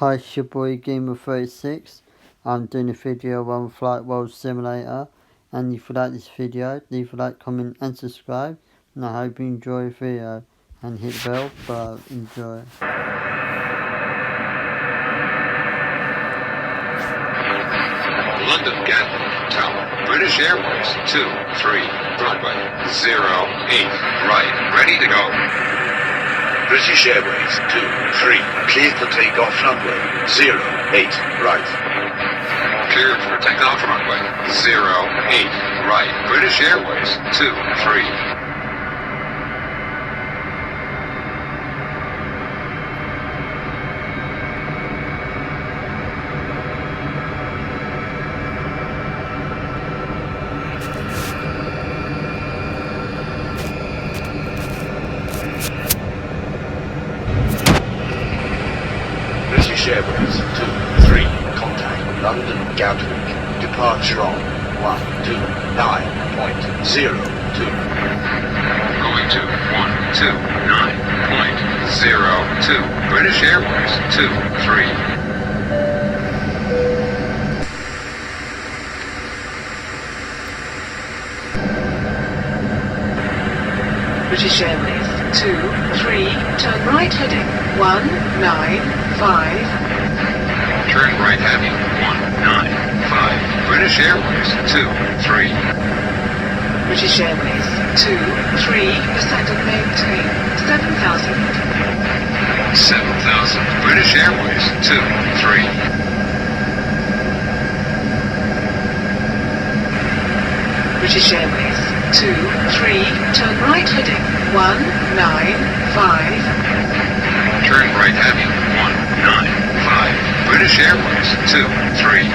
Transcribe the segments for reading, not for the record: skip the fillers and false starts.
Hi, it's your boy Gamer36. I'm doing a video on Flight World Simulator, and if you like this video, leave a like, comment and subscribe, and I hope you enjoy the video, and hit the bell below. Enjoy. London Gatwick Tower, British Airways 23, Broadway 08, right, ready to go. British Airways 23, cleared for takeoff runway 08, right. Cleared for takeoff runway 08, right, British Airways 23. British Airways 23, contact London Gatwick, departure on 129.02. Going to 129.02, British Airways 23. British Airways 23, turn right heading 195. Turn right heading 195. British Airways 23. British Airways 23, descend and maintain 7,000. 7,000. British Airways 23. British Airways 23, turn right heading 195. Turn right heading 195. British Airways 23.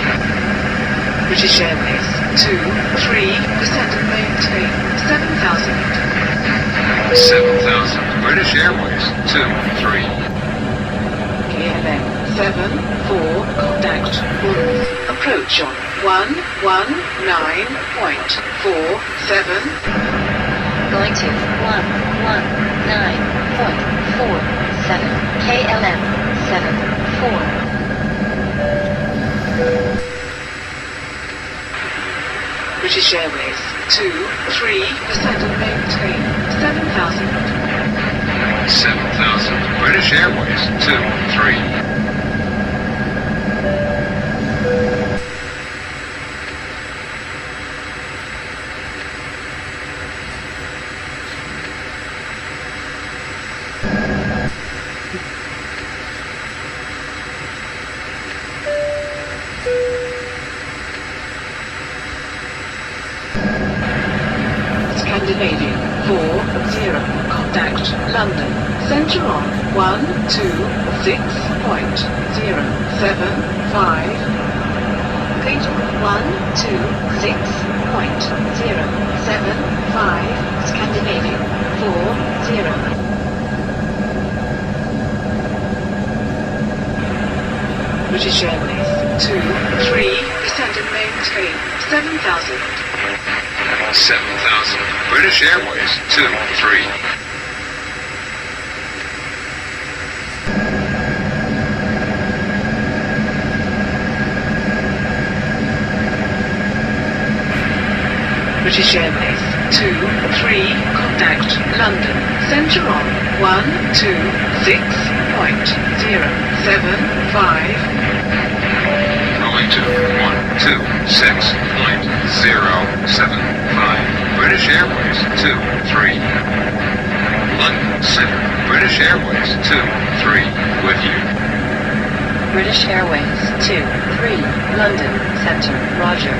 British Airways 23, descend and maintain 7,000. 7,000. British Airways 23. KLM 74, contact Bournemouth. Approach on 119.47. Going to 119.47, KLM 74. British Airways 23, descend and maintain 7,000. 7,000. British Airways 23. Scandinavian 40, contact London, centre on 126.075. Gate 126.075, Scandinavian 40. British Airways 23, descend and maintain 7,000. 7,000. British Airways 23. British Airways 23, contact London, centre on 126.075. Going to 126.075. British Airways 23. London Center. British Airways 23. With you. British Airways 23, London Centre, Roger.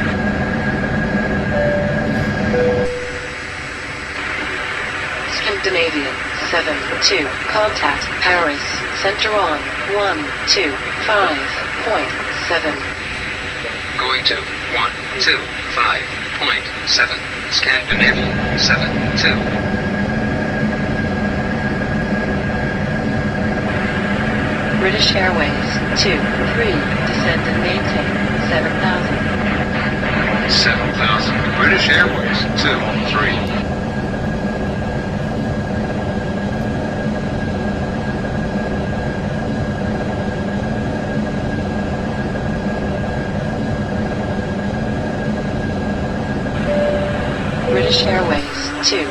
Scandinavian 72, contact Paris, centre on 125.7. Going to 125.7. Scandinavian 72. British Airways 23, descend and maintain 7,000. 7,000. British Airways 23. British Airways 2, 3,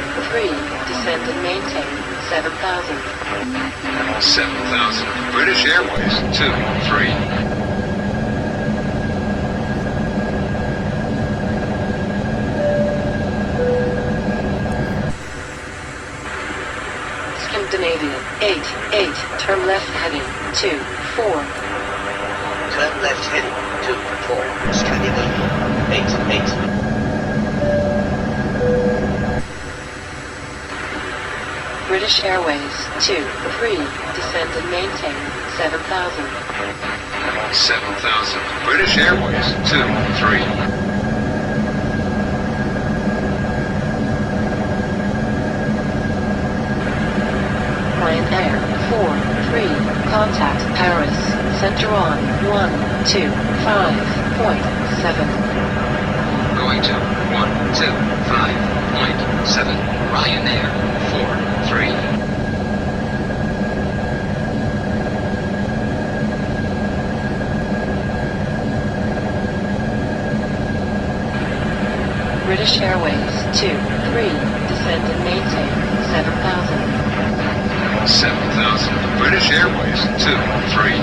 descend and maintain 7,000. 7,000. British Airways 2, 3. Scandinavian 8, 8, turn left heading 2, 4. Turn left heading 2, 4. Scandinavian 8, 8. British Airways 2, 3, descend and maintain 7,000. 7,000. British Airways 2, 3. Ryanair 4, 3, contact Paris, center on 125.7. Going to 125.7. Ryanair 4, 3. British Airways 2, 3, descend and maintain 7,000. 7,000. British Airways 2, 3.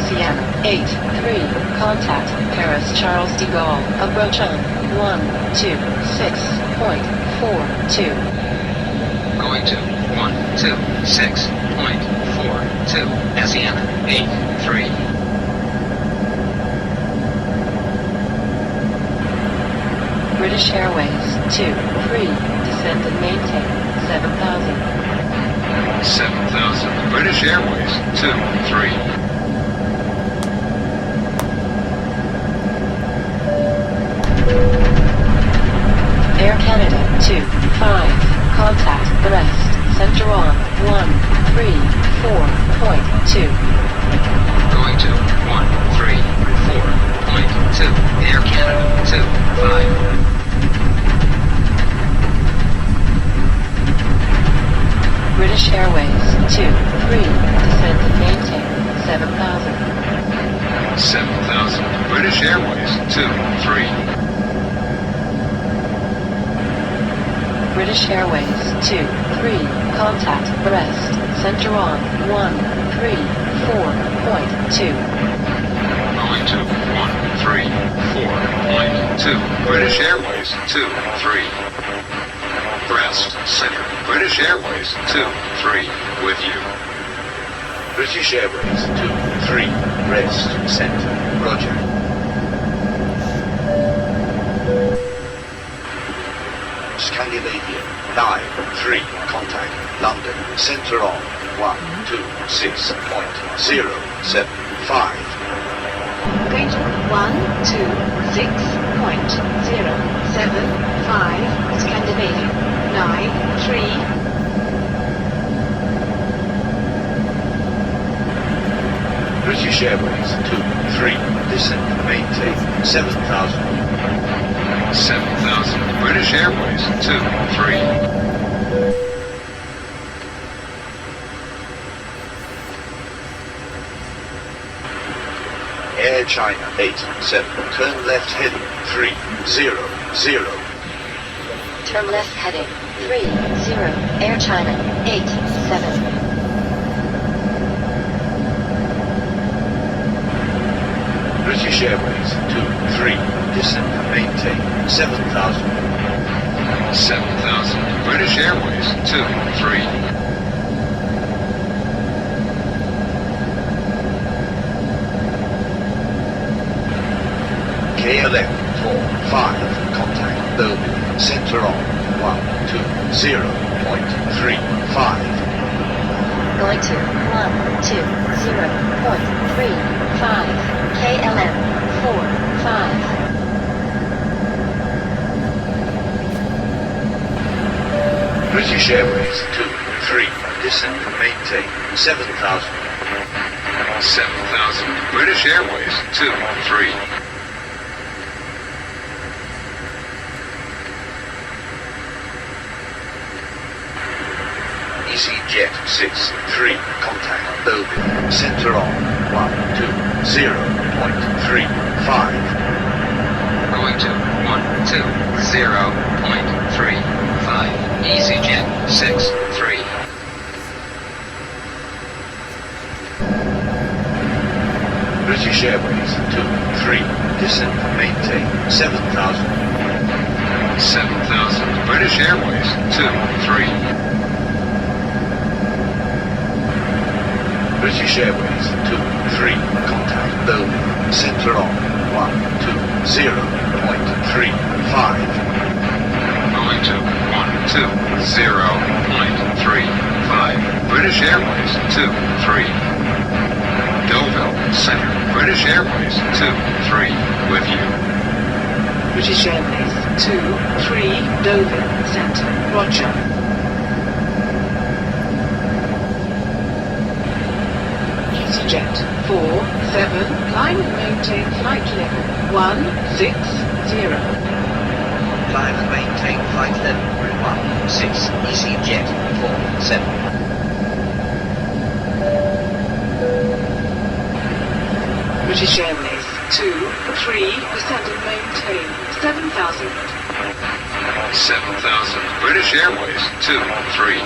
SEM 8, 3, contact Paris Charles de Gaulle, approach on 126.42. Going to 126.42. SEM 8, 3. British Airways 2, 3, descend and maintain 7,000. 7,000. British Airways 2, 3. Air Canada 2, 5, contact Brest, center on 134.2. Going to 134.2. Air Canada 2, 5. British Airways 2, 3, descend and maintain 7,000. 7,000. British Airways 2, 3. British Airways 2, 3, contact Brest, center on 134.2. Going to 134.2. British Airways 2, 3. Brest Center. British Airways 2, 3. With you. British Airways 2, 3. Brest Center. Roger. Scandinavian 9, 3. Contact London. Center on 126.075. Going to 126.075. Scandinavian 9, 3. British Airways 2, 3. Descend and maintain 7,000. 7,000. British Airways 2, 3. Air China 8, 7. Turn left heading 3, 0, 0. Turn left heading 30, Air China 87. British Airways 2, 3. Descend and maintain 7,000. 7,000. British Airways 2, 3. KLM 4, 5. Contact Berlin. Center on 120.35. Going to 120.35. KLM 4, 5. British Airways 2, 3. Descend and maintain 7,000. 7,000. British Airways 2, 3. EasyJet 6, 3. Contact Berlin. Center on 0.35. Going to 120.35. EasyJet 63. British Airways 23. Descent and maintain 7,000. 7,000. British Airways 23. British Airways 23. Contact Berlin. Center on 120.35. Going to 120.35. British Airways 23. Deauville Center. British Airways 23 with you. British Airways 23 Deauville Centre. Roger. EasyJet 47, climb and maintain flight level 160. Climb and maintain flight level 16. EasyJet 47. British Airways 23, descend and maintain 7,000. 7,000. British Airways 23.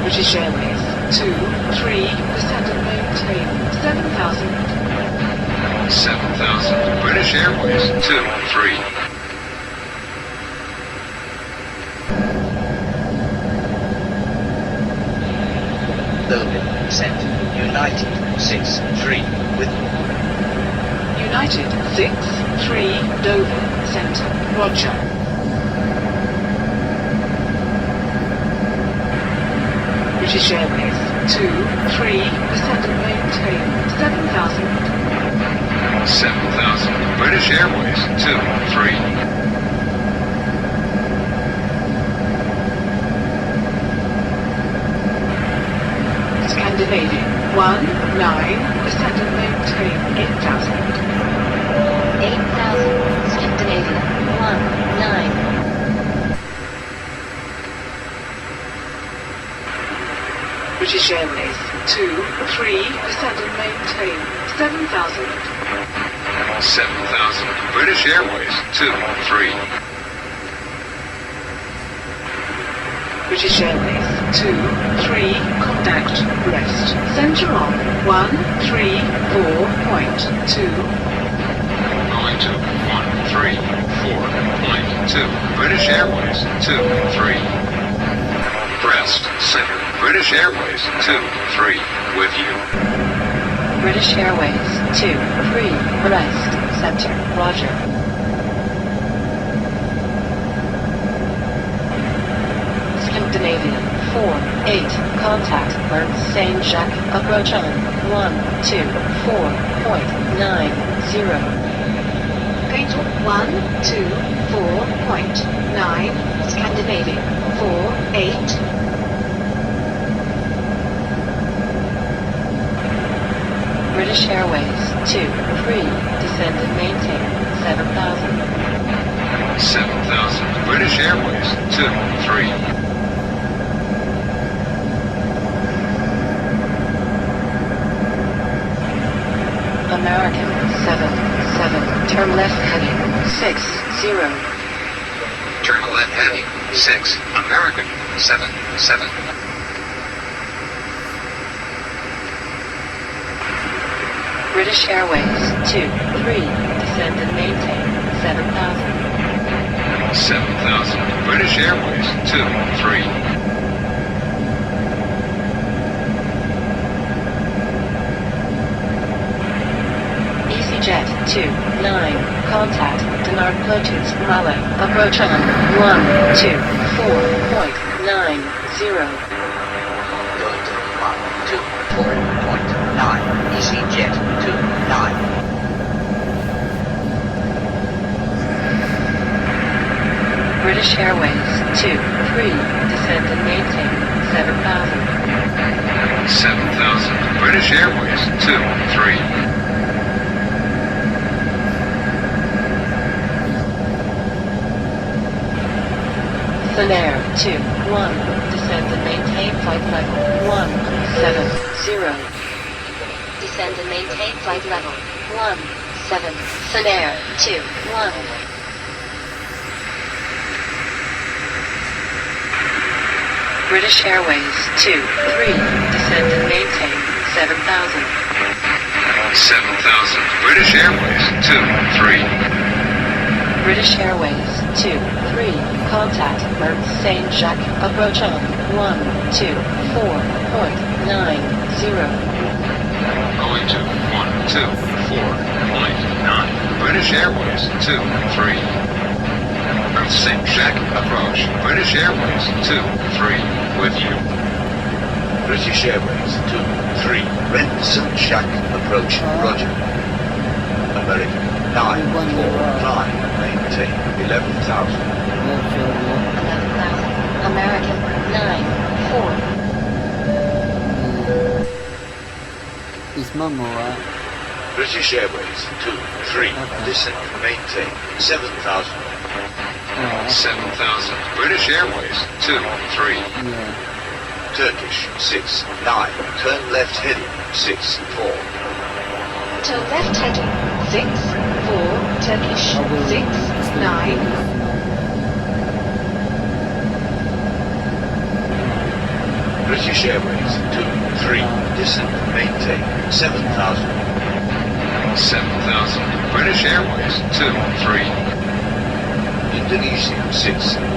British Airways 23, descend and maintain 7,000. 7,000. British Airways 23. Berlin Center. United 63 with United 63 Deauville Centre. Roger. British Airways 23, descend and maintain 7,000. 7,000. British Airways 23. Scandinavian 19, descend and maintain 8,000. 8,000. Scandinavia. 19. British Airways 23, descend and maintain 7,000. 7,000. British Airways 23. British Airways 23, contact rest. Centre on 134.2. Going to 134.2. British Airways 23. Brest Center. British Airways 23 with you. British Airways 23 Brest Centre. Roger. Scandinavian 48, contact Bern Saint-Jacques, approach on 124.90. Gate 124.9, Scandinavian 48. British Airways 23, descend and maintain 7,000. 7,000. British Airways 23. American 77, turn left heading 60. Turn left heading 6. American 77. British Airways 23, descend and maintain 7,000. 7,000. British Airways 23. EasyJet 29, contact Denard Clotis, Malaga, approach on 124.90. going to 124.9. EasyJet 29. British Airways 23, descend and maintain 7,000. 7,000. British Airways 23. Finnair 2, 1, descend and maintain flight level 170. Descend and maintain flight level 17. Finnair 2, 1. British Airways 2, 3, descend and maintain 7,000. 7,000. British Airways 2, 3. British Airways 2, 3, contact Merck Saint Jacques, approach on 124.90. Going to 124.9. British Airways 2, 3. From St. Jacques approach. British Airways 2, 3. With you. British Airways 2, 3. Red St. Jacques approach. Roger. American 949. Maintain 11,000. 11,000. American 94. Is Mum alright? British Airways 2, 3. Descend and maintain 7,000. 7,000. British Airways 2, 3. Yeah. Turkish 6, 9. Turn left heading 6, 4. Turn left heading 6, 4, Turkish 6, 9. British Airways 2, 3. Descend and maintain 7,000. 7,000. British Airways 2, 3. Indonesia 6, 1.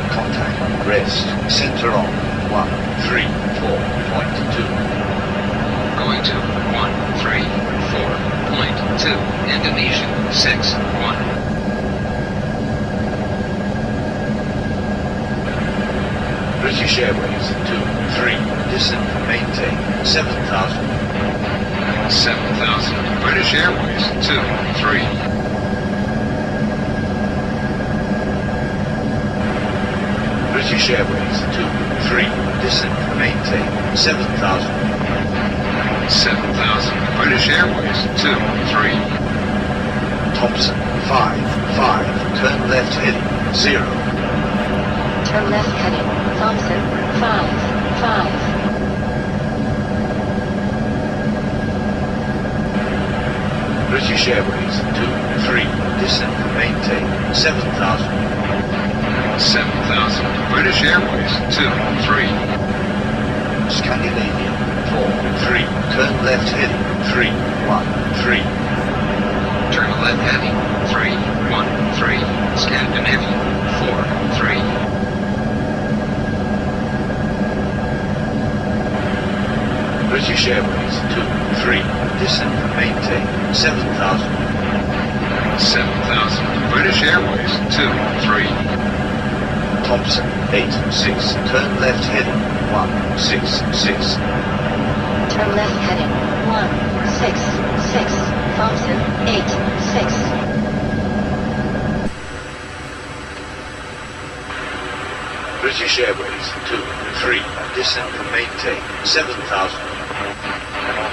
Contact rest. Center on 134.2. Going to 134.2. Indonesia 6, 1. British Airways 2, 3. Descend and maintain 7,000. 7,000. British Airways 2, 3. British Airways 2, 3. Descend and maintain 7,000. 7,000. British Airways 2, 3. Thompson 5, 5. Turn left heading 0. Turn left heading Thompson 5, 5. British Airways 2, 3. Descend and maintain 7,000. 7,000. British Airways 2, 3. Scandinavian 4, 3. Turn left heading 3, 1, 3. Turn left heading 3, 1, 3. Scandinavian 4, 3. British Airways 2, 3. Descend and maintain 7,000. 7,000. British Airways 2, 3. Thompson 8, 6. Turn left heading 1, 6, 6. Turn left heading 166. Thompson 8, 6. British Airways 2, 3. Descend and maintain 7,000.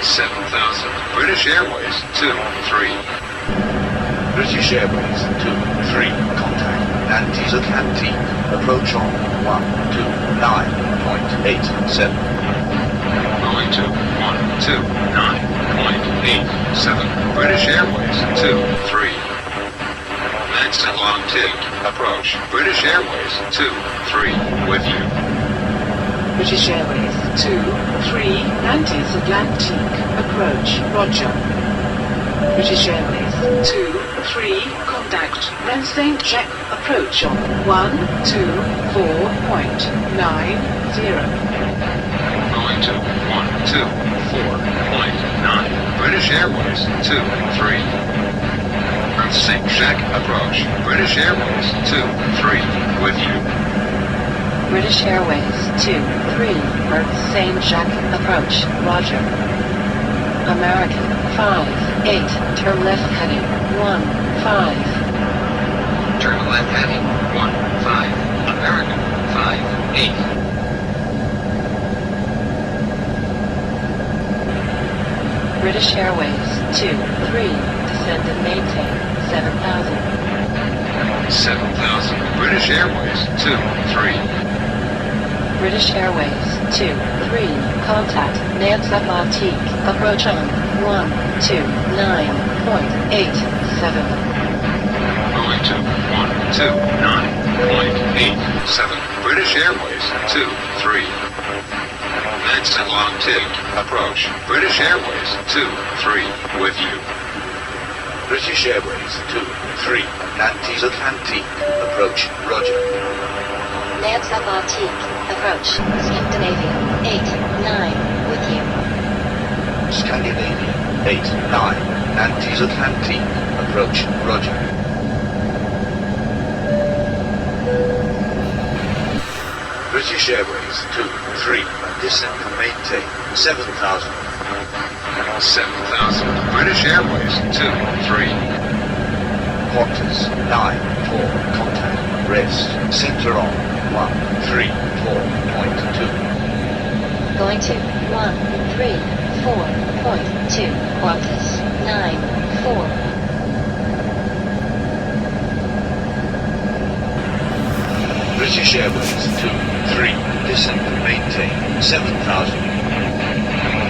7,000. British Airways 2, 3. British Airways 2, 3. Contact Nanti's approach on 129.87. Going to 129.87. British Airways 2, 3. Next Atlantic approach. British Airways 2, 3. With you. British Airways 2, 3, Nantes Atlantic, approach, roger. British Airways 2, 3, contact Then St. Jacques, approach on 124.90. Going to 124.9. British Airways 2, 3. From St. Jacques approach. British Airways 2, 3. With you. British Airways 2, 3, Merck Saint Jacques approach, roger. American 5, 8, turn left heading 15. Turn left heading 15. American 5, 8. British Airways 2, 3, descend and maintain 7,000. 7,000. British Airways 23. British Airways 23. Contact Atlantique. Approach on 129.87. Going to 129.87. British Airways 23. Next Atlantique. Approach. British Airways 23. With you. British Airways 23. Nantes Atlantique. Approach. Roger. Atlantique. Approach. Scandinavia. 8-9. With you. Scandinavia 8-9. Nantes Atlantique. Approach. Roger. British Airways 23. Descend and maintain 7,000. 7,000. British Airways 23. Qantas 9-4. Contact. Rest. Center on 134.2. Going to 134.2. Qantas 9-4. British Airways 23. Descend and maintain 7,000.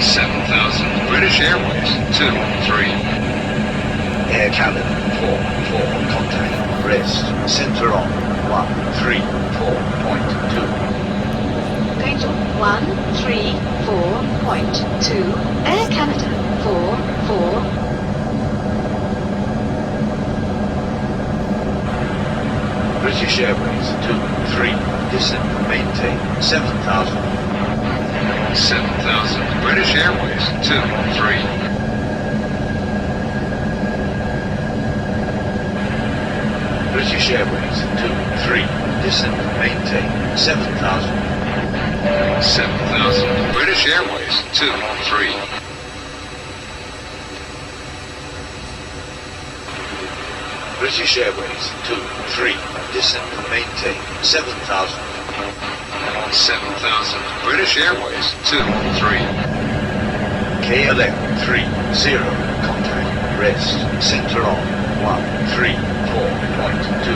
7,000. British Airways 23. Air Canada 4-4. Contact. Rest. Center on 134.2. Going to 134.2. Air Canada 44. British Airways 23. Descend and maintain 7,000. 7,000. British Airways 23. British Airways 23. Descend and maintain 7,000. 7,000. British Airways 23. British Airways 23. Descend and maintain 7,000. 7,000. British Airways 23. KLM 30. Contact. Rest. Center on 134.2.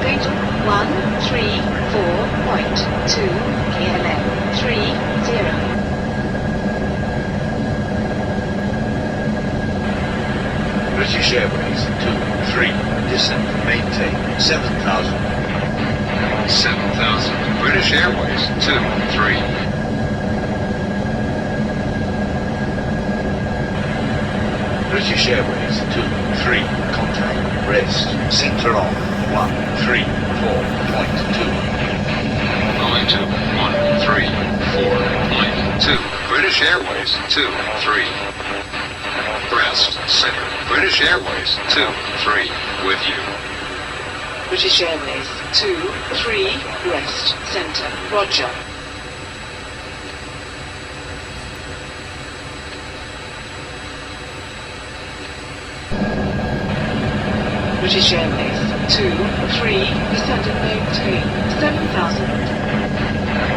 Going to 134.2. KLM 30. British Airways 23. Descend and maintain 7,000. 7,000. British Airways 23. British Airways 23. Contact. Rest. Center on 134.2. Going to 134.2. British Airways 23. Rest. Center. British Airways 23. With you. British Airways 23. Rest. Center. Roger. British Airways 23. Descend and maintain 7,000.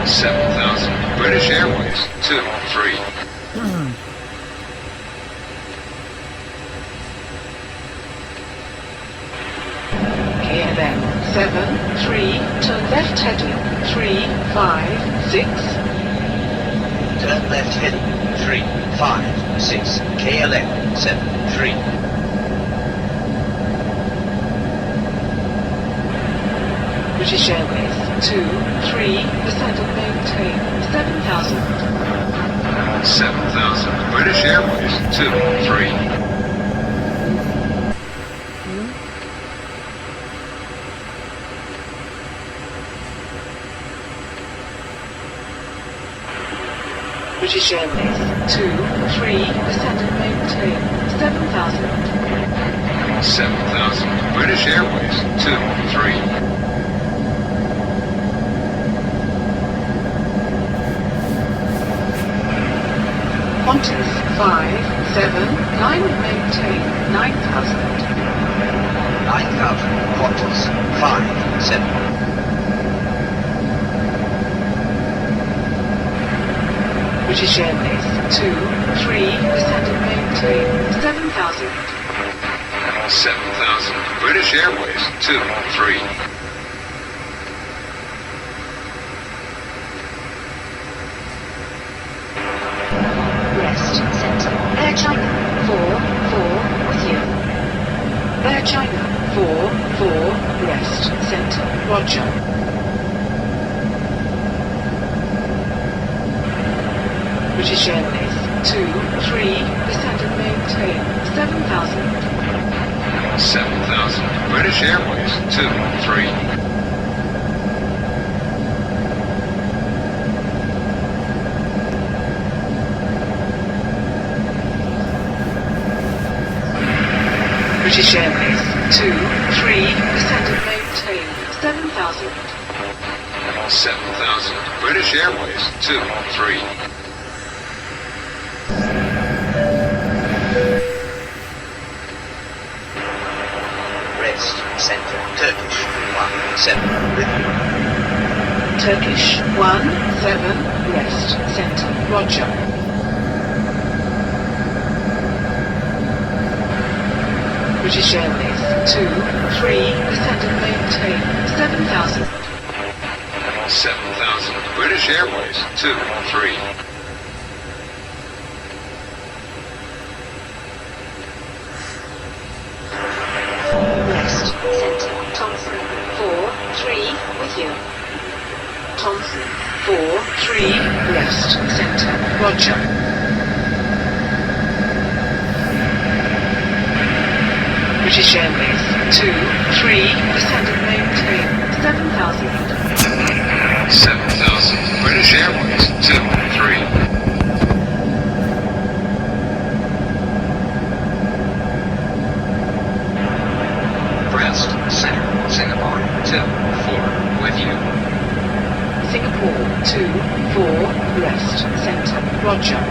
7,000. British Airways 23. KLM 73. Turn left heading 356. Turn left heading 356. KLM 73. British Airways 23. Descend and maintain 7,000. 7,000. British Airways 23. British Airways 23. Descend and maintain 7,000. 7,000. British Airways 23. Qantas 579 will maintain 9,000. 9,000. Qantas 57. British Airways 23. Descend and maintain 7,000. 7000. British Airways 23. Rest Center. Air China 4-4 with you. Air China 4-4, rest center, roger. British Airways 2-3, descend and maintain 7000. 7000. British Airways 23. British Airways 2-3, descend and maintain 7000. 7000. British Airways 23. Rest Center. Turkish 17 with you. Turkish 17, rest center, roger. British Airways 2-3, descend and maintain 7000. 7000. British Airways 23. Rest Center. Thompson 4-3 with you. Thompson 4-3, rest center, roger. British Airways 2-3, descend and maintain 7000. 7000. British Airways 23. Rest Center. Singapore 2-4 with you. Singapore 2-4, rest center, roger.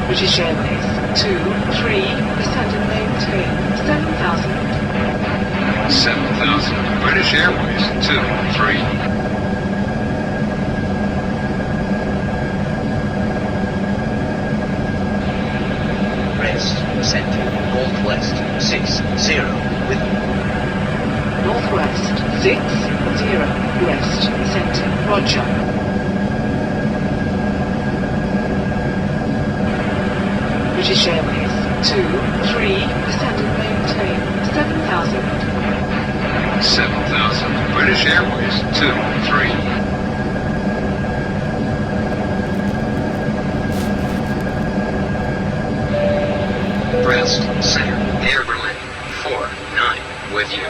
British Airways 2-3, descend and maintain 7000. 7000. British Airways 23. Rest Center. Northwest 60 with you. Northwest 60, rest center, roger. British Airways 2-3, descend and maintain 7000. 7000. British Airways 23. Rest Center. Air Berlin 4-9 with you.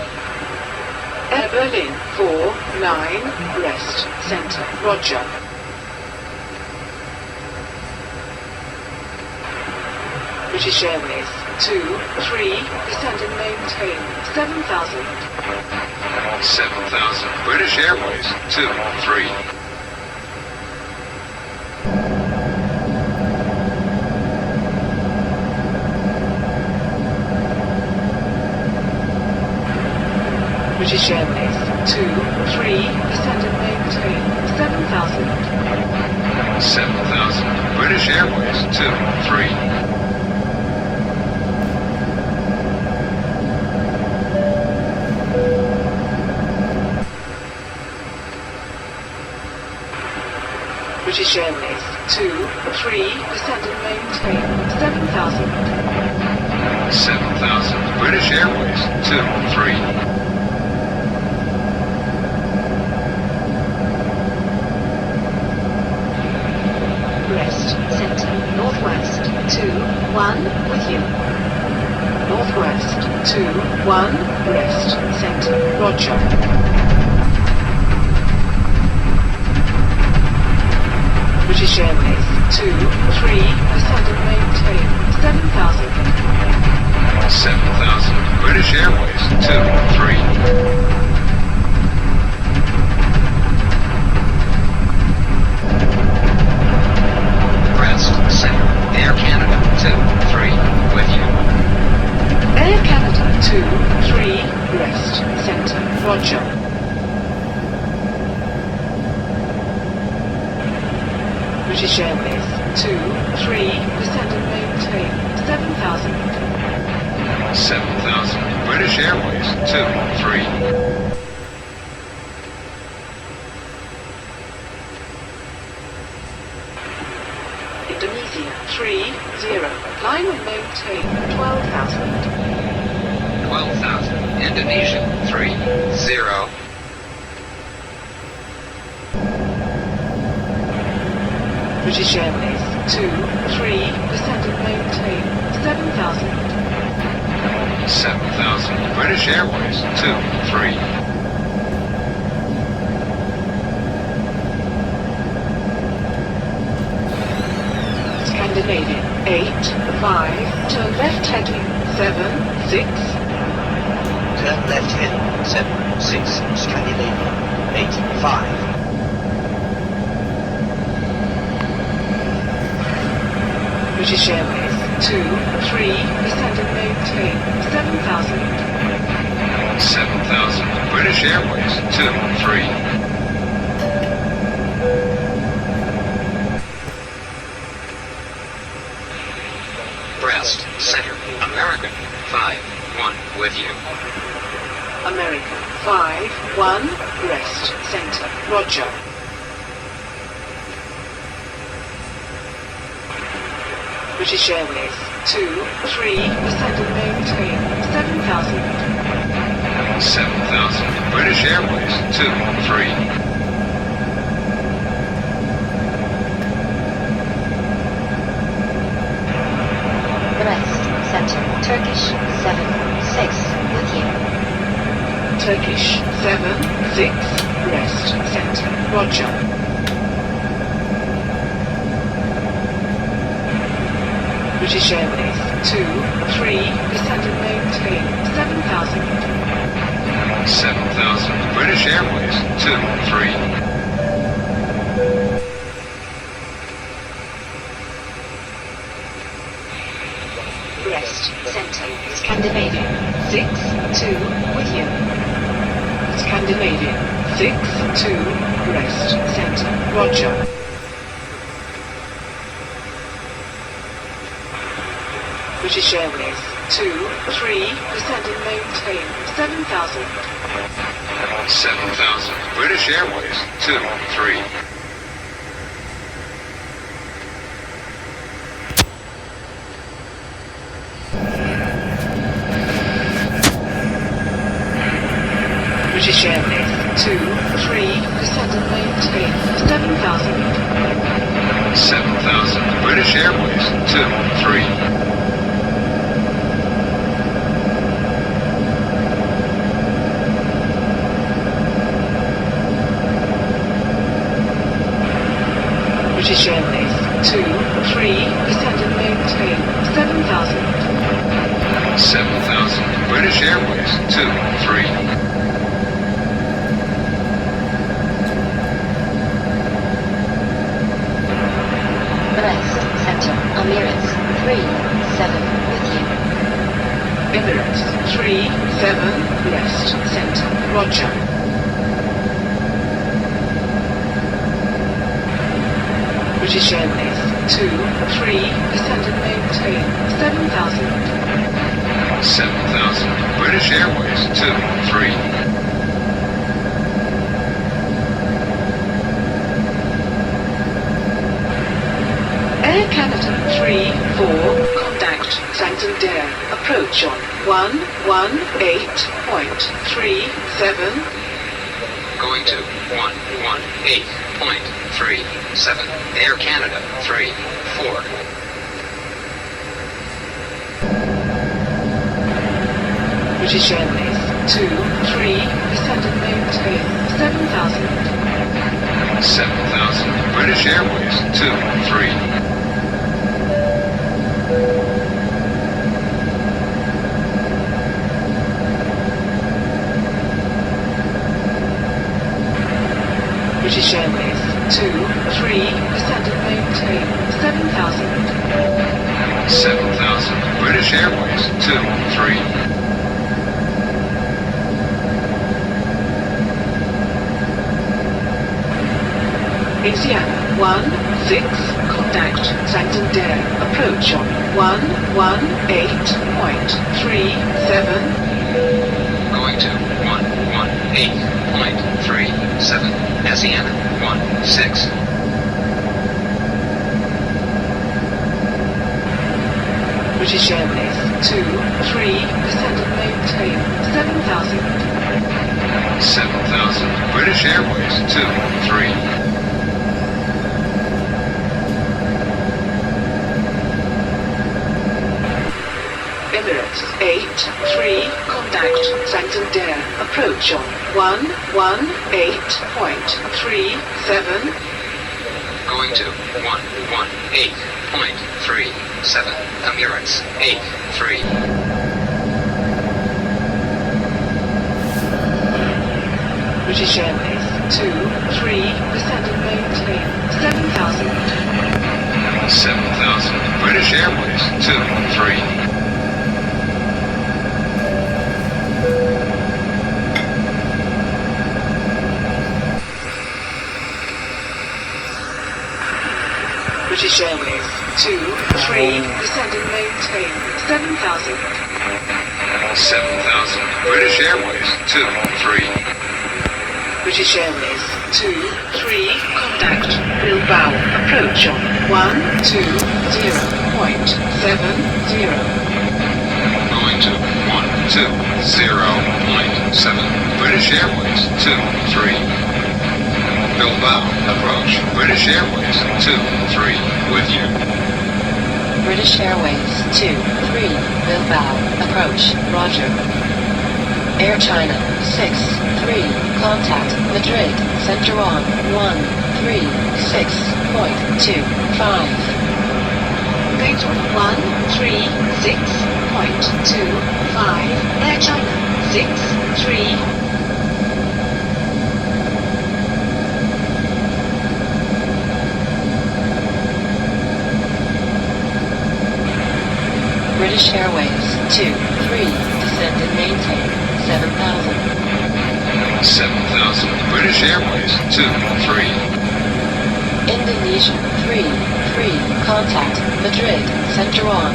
Air Berlin 4-9, rest center, roger. British Airways 2-3, descend and maintain 7000. 7000. British Airways 23. British Airways 2-3, descend and maintain 7000. 7000. British Airways 23. British Airways 2-3, descend and maintain 7000. 7000. British Airways 23. Rest Center. Northwest 2-1 with you. Northwest 2-1, rest center, roger. British Airways 2-3, descend and maintain 7000. 7000. British Airways 23. Rest Center. Air Canada 2-3 with you. Air Canada 2-3, rest center, roger. British Airways 2-3, descend British Airways 23. Indonesia 30. Climb and maintain 12,000. 12,000. Indonesia 30. British Airways 23. Descend and maintain 7,000. 7,000. British Airways 23. Scandinavian 8. 5. Turn left heading 7. 6. Turn left heading 7, 6, Scandinavian, 8, 5. British Airways 2. 3. Descend and maintain 7,000. 7,000. British Airways 23. Brest, Center, American 5-1 with you. American 5-1. Brest Center. Roger. British Airways 2. 3. Descend and maintain 7,000. 7,000. British Airways 23. Brest Center. Turkish 7-6 with you. Turkish 7-6. Brest Center. Roger. British Airways 2. 3. Descend and maintain 7,000. 7,000. British Airways 23. Brest Center. Scandinavian 6-2 with you. Scandinavian 6-2. Brest Center. Roger. British Airways 2. 3. Descend and maintain 7,000. 7,000. British Airways 23. British Airways 2. 3. Descend and maintain 7,000. 7,000. British Airways 23. British Airways 2. 3. Descend and maintain 7,000. 7,000. British Airways 23. Brest Center. Emirates 3-7 with you. Emirates 3-7. Brest Center. Roger. British Airways 2. 3. Descend and maintain 7,000. 7,000. British Airways 23. Air Canada 3-4. Contact Santander. Approach on 118.37. Going to 118.37. Air Canada 3-4. British Airways 2. 3. Descend and maintain 7,000. 7,000. British Airways 23. British Airways 2. 3. Descend and maintain 7,000. 7,000. British Airways 23. Asiana 1-6. Contact Santander. Approach on 118.37. ASEAN 16. British Airways 23, descend and maintain 7,000. 7,000. British Airways 23. Emirates 83, contact Santander, approach on 118.37. Going to 118.37. Emirates 83. British Airways 23, descend and maintain 7,000. 7,000. British Airways 23. British Airways 23, descend and maintain 7,000. 7,000. British Airways 23. British Airways 23, contact Bilbao, approach on 120.70. Going to 120.7. British Airways 23. Bilbao, approach. British Airways 23, with you. British Airways 23, Bilbao, approach, roger. Air China 63, contact Madrid, center on 136.25. Gate on 136.25, Air China 63. British Airways 23, descend and maintain 7,000. 7,000. British Airways 23. Indonesia 33, contact Madrid, center on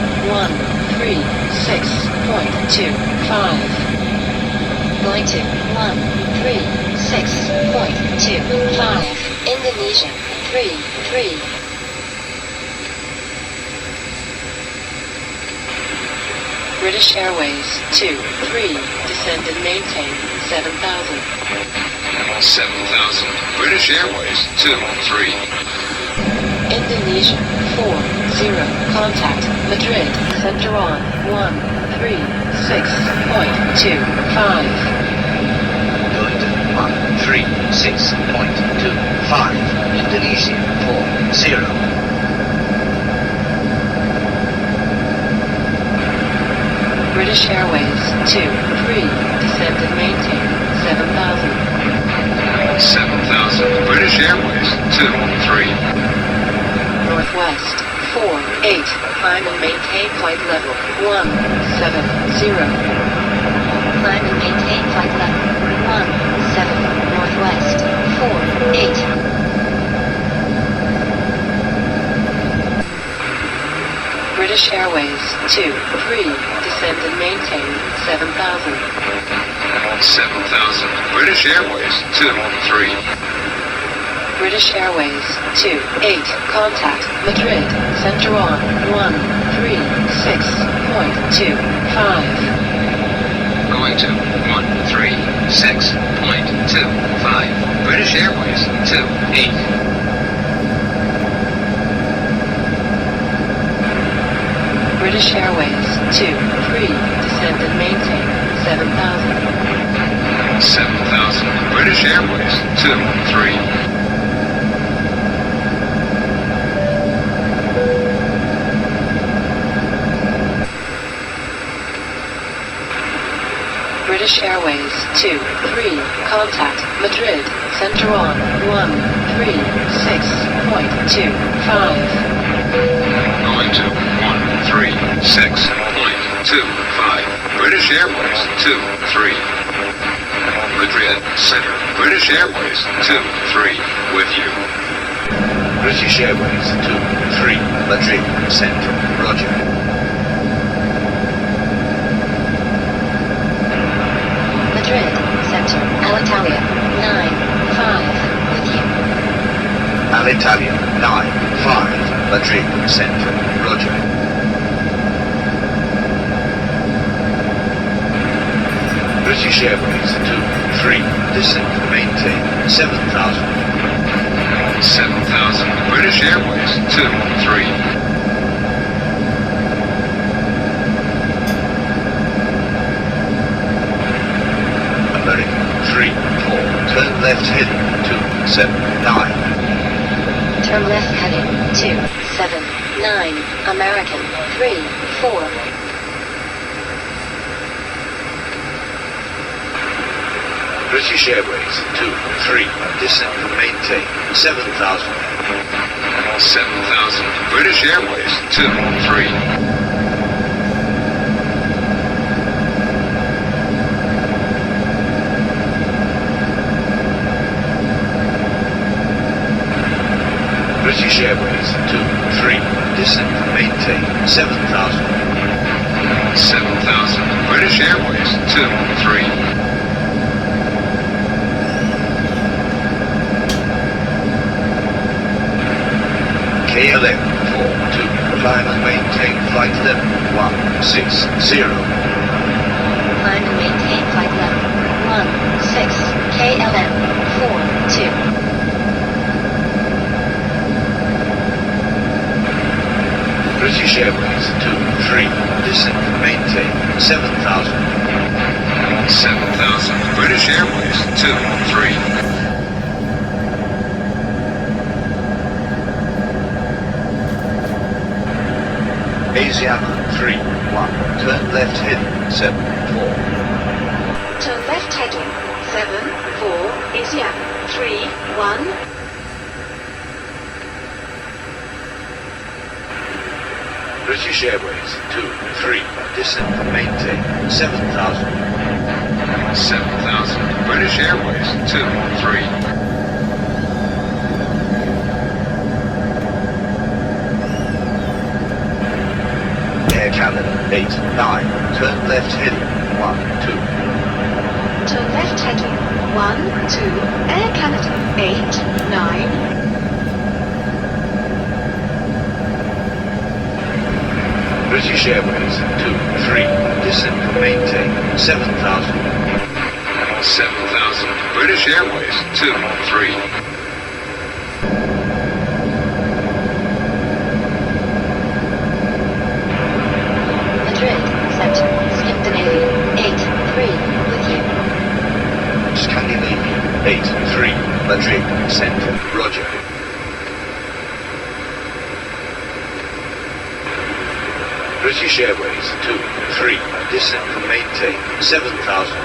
136.25. Going to 136.25, Indonesia 33. British Airways 23, descend and maintain 7,000. 7,000. British Airways 23. Indonesia 40, contact Madrid, center on 136.25. Going to 136.25. Indonesia 40. British Airways 23, descend and maintain 7,000. 7,000. British Airways 23. Northwest 48, climb and maintain flight level 170. Climb and maintain flight level 17, Northwest 48. British Airways 23, descend and maintain 7,000. 7,000. British Airways 23. British Airways 28, contact Madrid, center on 136.25. Going to 136.25. British Airways 28. British Airways 23, descend and maintain 7,000. 7,000. British Airways 23. British Airways 23, contact Madrid, center on 136.25. Going to 136.25. British Airways 23. Madrid Center. British Airways 23, with you. British Airways 23. Madrid Central. Roger. Madrid, center, Alitalia, 95, with you. Alitalia 9-5, Madrid Centre, Roger. British Airways 2-3, descent, maintain 7,000. 7,000. British Airways 2-3. American 3-4, turn left heading 279. Turn left heading 279. American 3-4. British Airways 2-3, descent and maintain 7,000. 7,000. British Airways 2-3. British Airways 2-3, descent and maintain 7,000. 7,000. British Airways 2-3. KLM 4-2, climb and maintain flight level 160. Climb and maintain flight level 16. KLM 4-2. British Airways 2-3, descent and maintain 7,000. 7,000. British Airways 2-3. Asiana 3-1, turn left heading 7-4. Turn left heading 7-4, Asiana 3-1. British Airways 2-3, descent and maintain 7,000. 7,000. British Airways 2-3. Air Canada 8-9, turn left heading 1-2. Turn left heading 1-2, Air Canada 8-9. British Airways 2-3, descent and maintain 7,000. 7,000. British Airways 2-3. Madrid Centre, Scandinavia 8-3. With you. Scandinavia 8-3, Madrid Centre, Roger. British Airways 2-3, descent and maintain 7,000.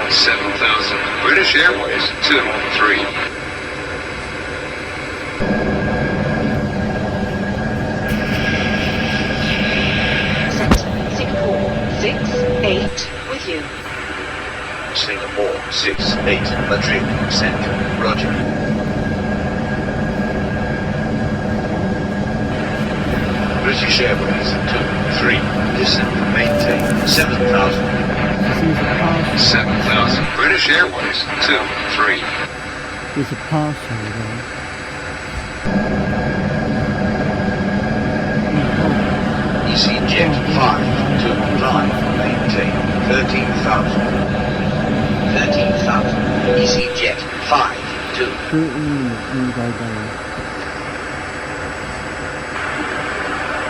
7,000. British Airways 2-3. Centre, Singapore 6-8. With you. Singapore 6-8, Madrid Centre, Roger. British Airways 2-3, descent and maintain 7,000. 7,000. British Airways 2-3. There's a parcel there. EasyJet 5 to climb, maintain 13,000. 13,000. EasyJet 5 to 30 minutes we go down.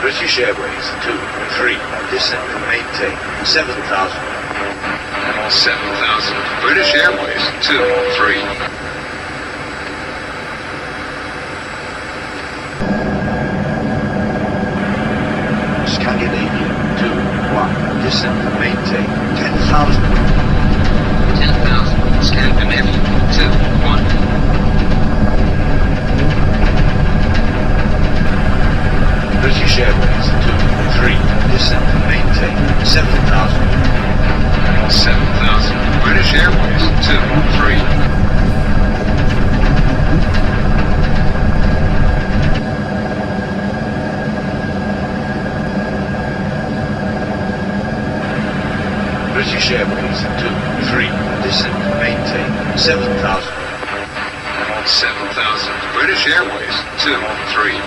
British Airways 2-3, descent and maintain 7,000. 7,000. British Airways 2-3. Scandinavia 2-1, descent and maintain 10,000. 10,000. Scandinavia 2-1. British Airways 2-3, descent and maintain 7,000. 7,000. British Airways 2-3. British Airways 2-3, descent and maintain 7,000. 7000. British Airways 23.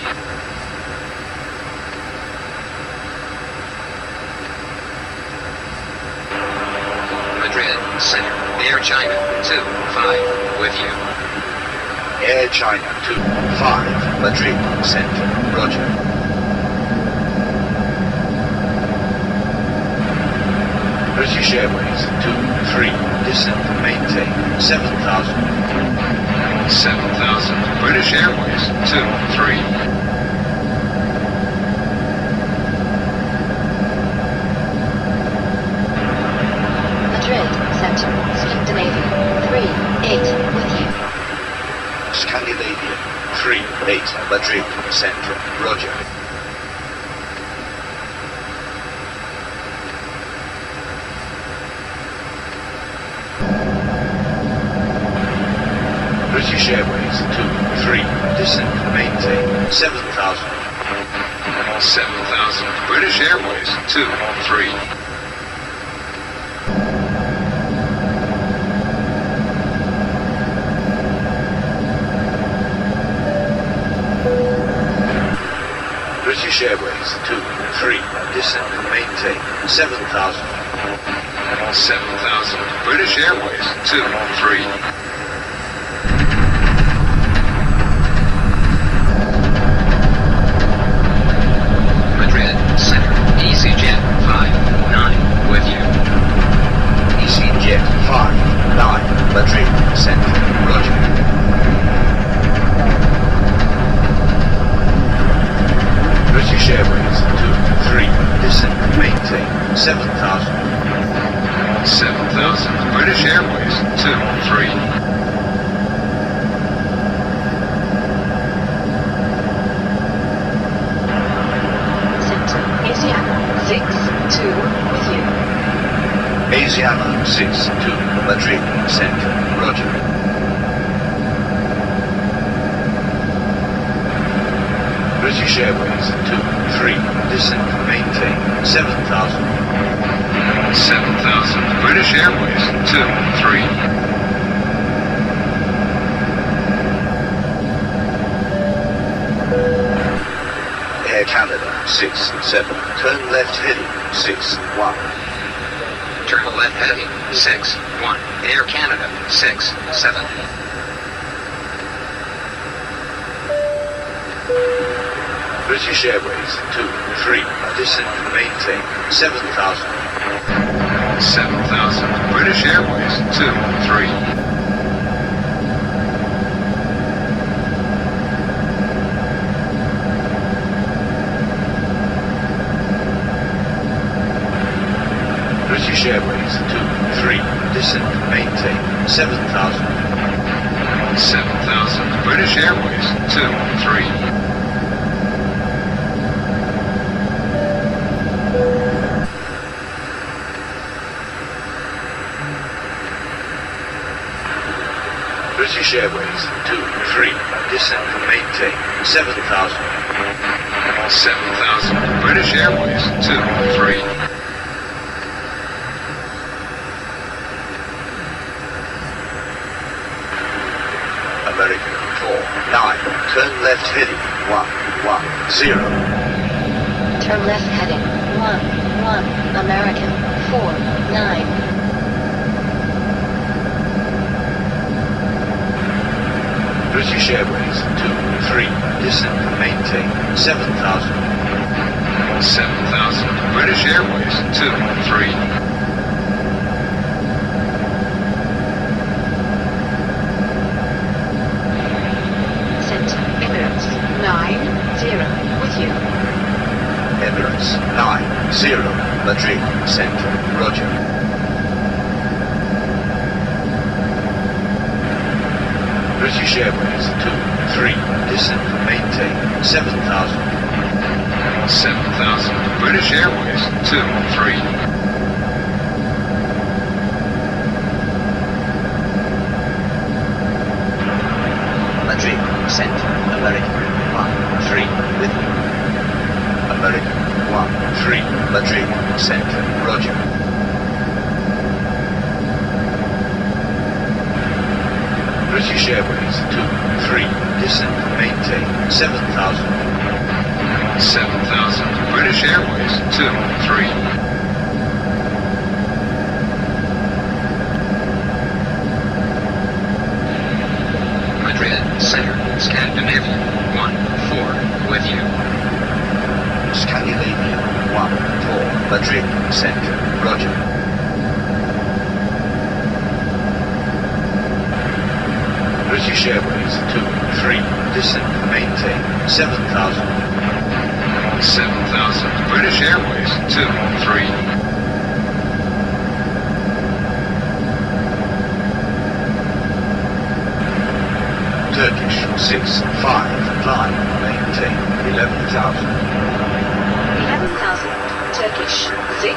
Madrid Center. Air China 25. With you. Air China 25, Madrid Center, Roger. British Airways 23, descent, maintain 7000. 7000. British Airways 23. Madrid Center, Scandinavia 38 with you. Scandinavia 38, Madrid Center, Roger. British Airways 23, descent, maintain 7000. 7000. British Airways 23. British Airways 23, descent, maintain 7000. 7000. British Airways 23. Madrid Center. EasyJet 59 with you. EasyJet 59, Madrid Center, Roger. British Airways 23, descent, maintain 7000. 7000. British Airways 23. Center, Asiana 62 with you. Asiana 62, Madrid Center, Roger. British Airways 23, descent, maintain 7000. 7000. British Airways 23. Air Canada 67, turn left heading 61. Turn left heading 61. Air Canada 67. British Airways 23, descent, maintain 7000. 7000. British Airways 23. British Airways 23, descent, maintain 7000. 7000. British Airways 23. British Airways 23, descent, maintain 7000. 7000. British Airways 23. American 49, turn left heading 110. Turn left heading 11, American 49. British Airways 23, descent, maintain 7000. 7000. British Airways 23. Center, Emirates 90 with you. Emirates 90, Madrid Center, Roger. British Airways 23, descent, maintain 7000. 7000. British Airways 23. Madrid Center, American 13 with you. American 13, Madrid Center, Roger. British Airways 23. 3. Descend and maintain 7,000. 7,000. British Airways 23. Madrid Center, Scandinavia 1-4 with you. Scandinavia 1-4. Madrid Center. Roger. British Airways 2-3. Descend and maintain 7,000. 7,000. British Airways 2-3. Turkish 6-5. Climb. Maintain 11,000. 11,000. Turkish 6-5.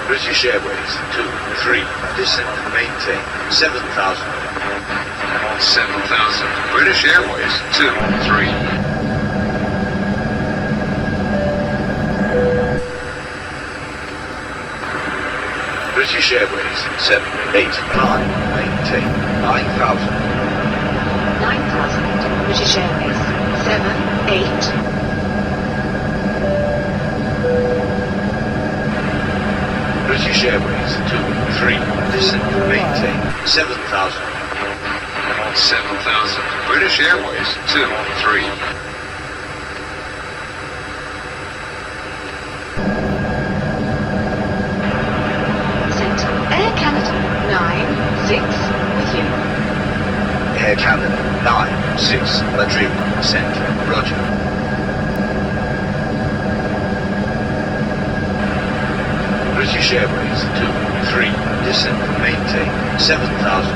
British Airways 2-3. Descend and maintain 7,000. 7,000. British Airways 2-3. British Airways 7-8. Climb. Maintain 9,000. 9,000. British Airways 7-8. British Airways 2-3. Descend and maintain 7,000. 7,000. British Airways 2-3. Centre. Air Canada 9-6 with you. Air Canada 9-6. Madrid Center. Roger. British Airways 2-3. Descend and maintain 7,000.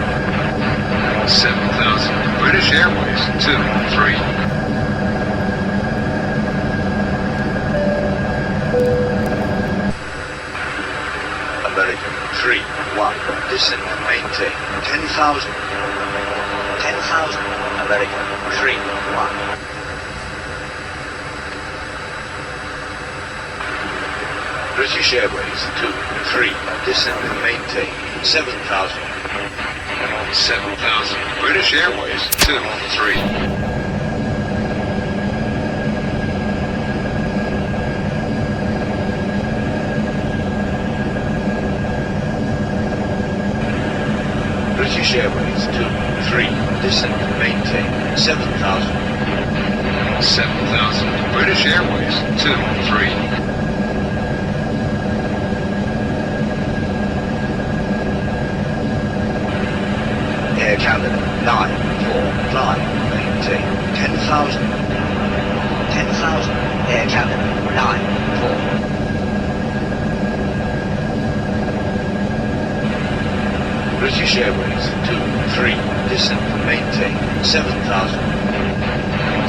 7,000. British Airways 2-3. American 3-1. Descend and maintain 10,000. 10,000. American 3-1. British Airways 2-3. Descend and maintain 7,000. 7,000. British Airways 2-3. British Airways 2-3. Descend and maintain 7,000. 7,000. British Airways 2-3. Air Canada 9-4. Climb. Maintain 10,000. 10,000. Air Canada 9-4. British Airways 2-3. Descend and maintain 7,000.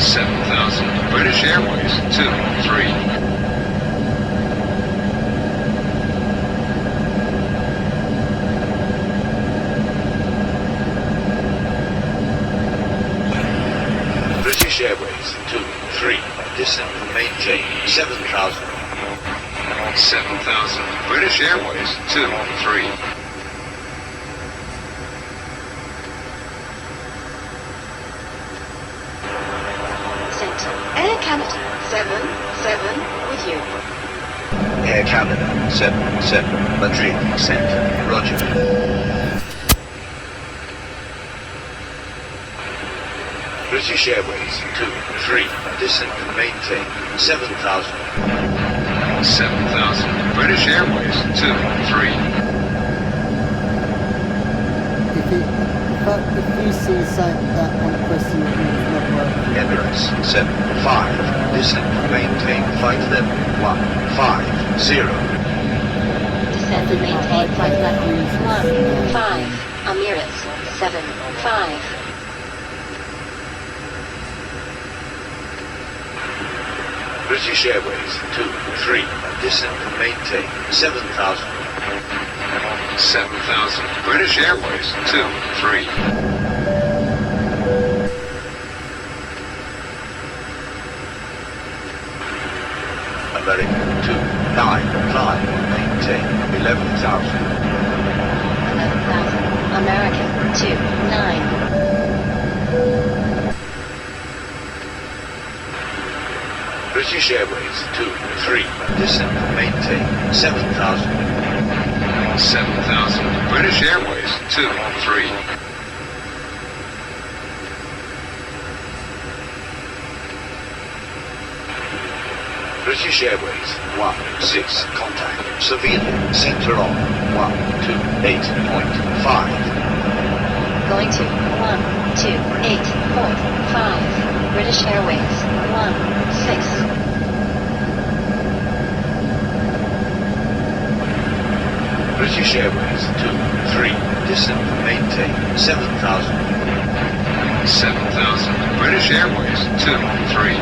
7,000. British Airways 2-3. British Airways 2-3. Descend and maintain 7,000. 7,000. British Airways 2-3. Centre. Air Canada 7-7 with you. Air Canada 7-7. Madrid Center. Roger. British Airways 2-3. Descend and maintain 7,000. 7,000. British Airways 2-3. If you see something that one question that is not working, Emirates 7-5. Descend and maintain flight level 150. Descend and maintain flight level 15. Emirates 7-5. British Airways 2-3. Descend and maintain 7,000. 7,000. British Airways 2-3. American 2-9. Climb. Maintain 11,000. American 29. British Airways 23. Descend and maintain 7,000. 7,000. British Airways 23. British Airways 16. Contact civilian center on 128.5. Going to 128.5. British Airways 16. British Airways 23. Descend and maintain 7,000. 7,000. British Airways 23.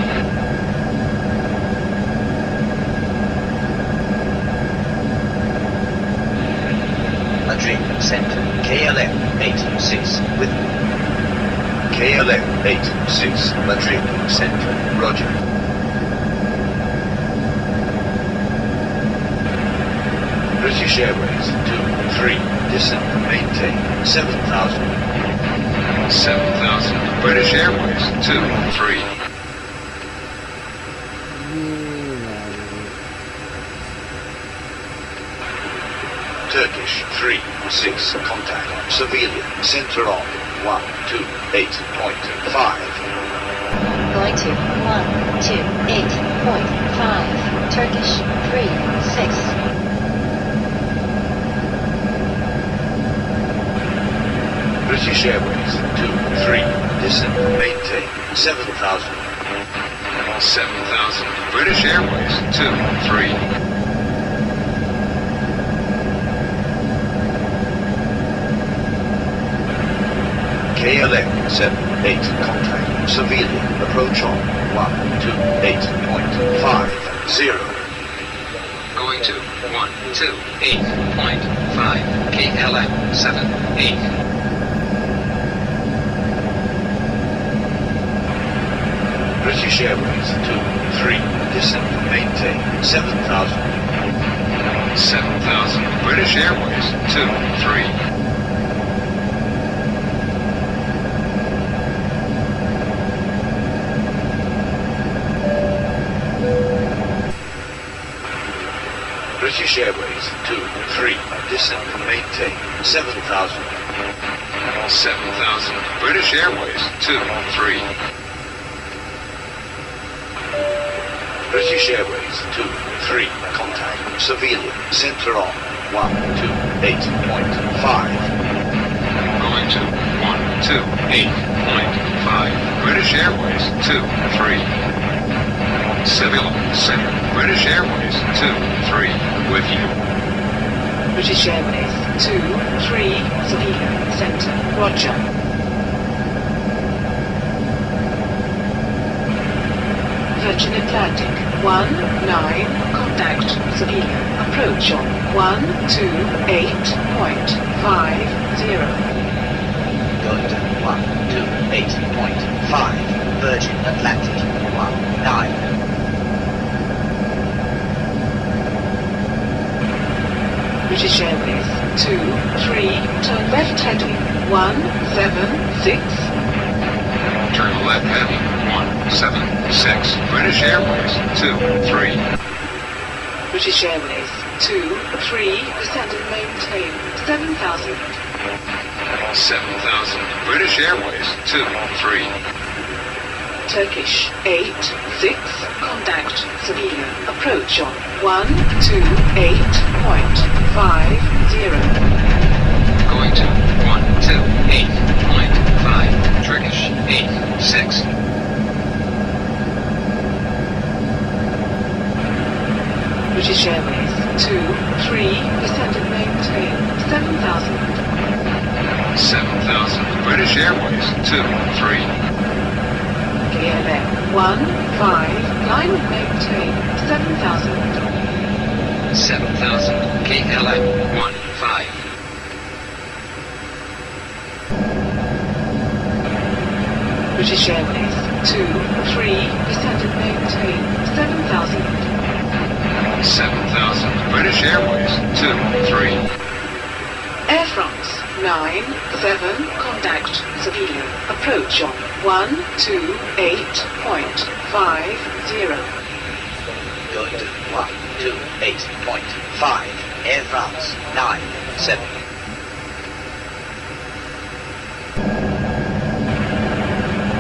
Madrid Center, KLM 86 with KLM 86, Madrid Center, Roger. British Airways 23, descend and maintain 7,000. 7,000. British Airways 23. Turkish 36, contact civilian center on 128.5. Going to 128.5. Turkish 36. British Airways 23, descend and maintain 7,000. 7,000. British Airways 23. KLM 78, contact civilian approach on 128.50. Going to 128.5. KLM 78. British Airways 23, descend and maintain 7,000. 7,000. British Airways 23. British Airways 23, descend and maintain 7,000. 7,000. British Airways 23. British Airways 23, contact civilian center on 128.5. Going to 128.5. British Airways 23. Civilian Center. British Airways 23. With you. British Airways 23, Civilian Center, Roger. Virgin Atlantic 19, contact civilian approach on 128.50. Going to 128.5, Virgin Atlantic 19. British Airways 23, turn left heading 176. Turn left heading 176. British Airways 23. British Airways 23, descend and maintain 7,000. 7,000. British Airways 23. Turkish 86, contact civilian approach on 128.50. Going to 128.5. Turkish 86. British Airways 23, descend and maintain 7,000. 7,000. British Airways 23. KLM 15, line and maintain 7,000. 7,000. KLM 15. British Airways 23, descend and maintain 7,000. 7,000. British Airways 23. Air France contact Sevilla. Approach on 128.50. Going to 128.5. Air France 97.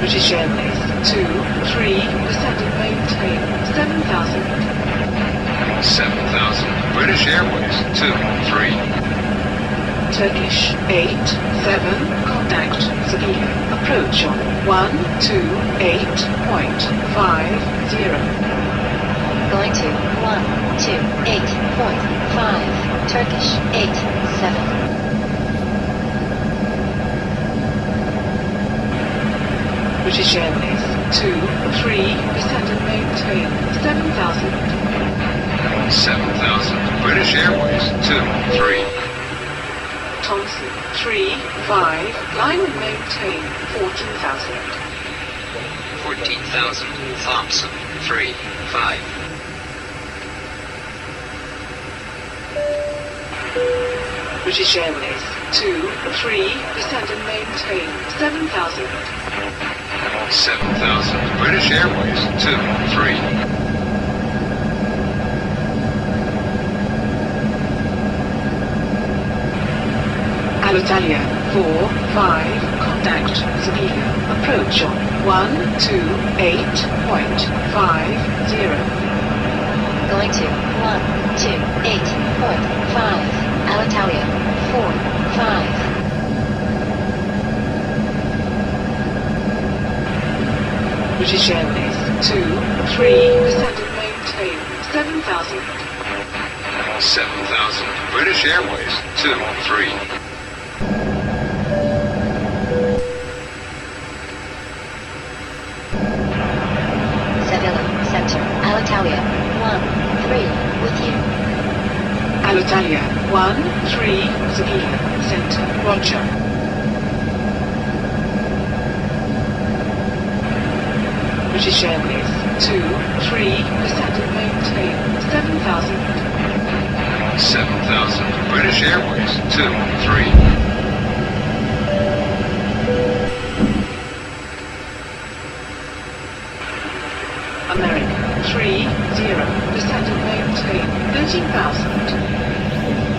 British Airways 23, descend and maintain 7,000. 7,000. British Airways 23. Turkish 87, contact Sevilla. Approach on 128.50. Going to 128.5. Turkish 87. British Airways 23, descend and maintain 7,000. 7,000. British Airways 23. Thompson 35, line and maintain 14,000. 14,000. Thompson 35. British Airways 23, descend and maintain 7,000. 7,000. British Airways 23. Alitalia 45, contact Sevilla. Approach on 128.50. Going to 128.5. Alitalia 45. British Airways 23, descend and maintain 7,000. 7,000. British Airways 23. Sevilla Center. Alitalia 13 with you. Alitalia 13, Sevilla Center. Roger. British Airways 23, descend and maintain 7,000. 7,000. British Airways 23. America 30, descend and maintain 13,000.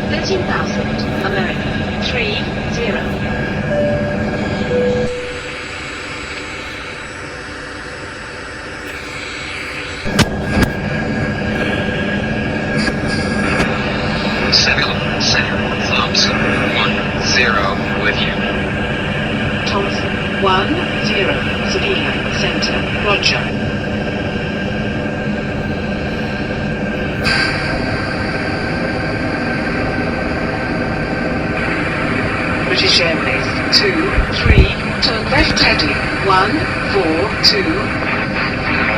13,000. America 30. 7 Center. Thompson 10 with you. Thompson 10, Sevilla Center. Roger. British Airways 23, turn left heading 142.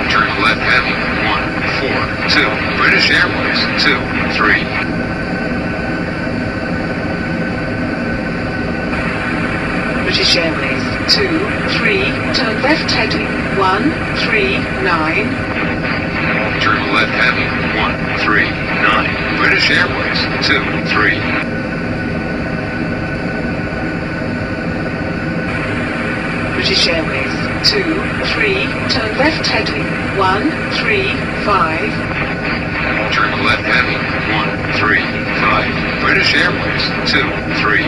Turn left heading 142. British Airways 23. British Airways 23, turn left heading 139. Turn left heading 139. British Airways 23. British Airways 23, turn left heading 135. Turn left heading 135. British Airways 23.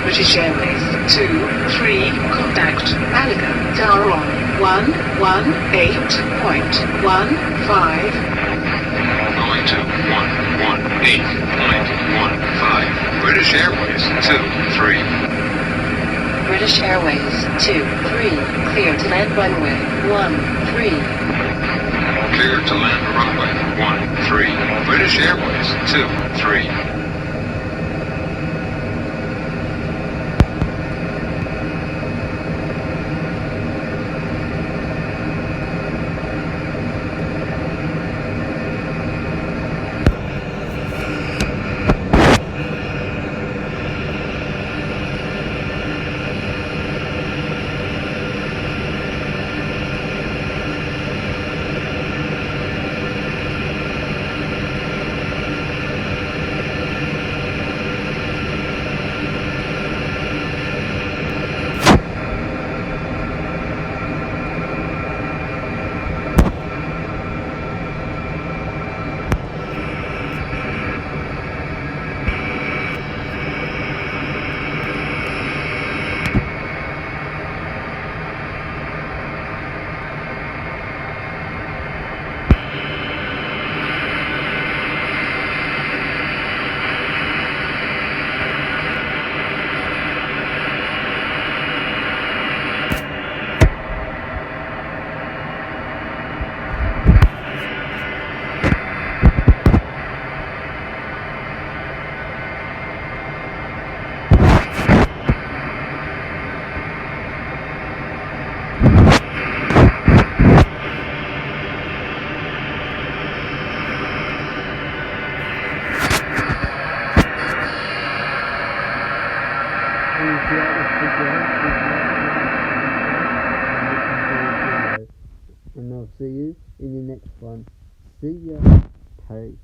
British Airways 23, contact Malaga, Daron 118.15. Going to 118.15. British Airways 23. British Airways 23, clear to land runway 13. Clear to land runway 13. British Airways 23. And if you like this video, and I'll see you in the next one. See ya. Peace.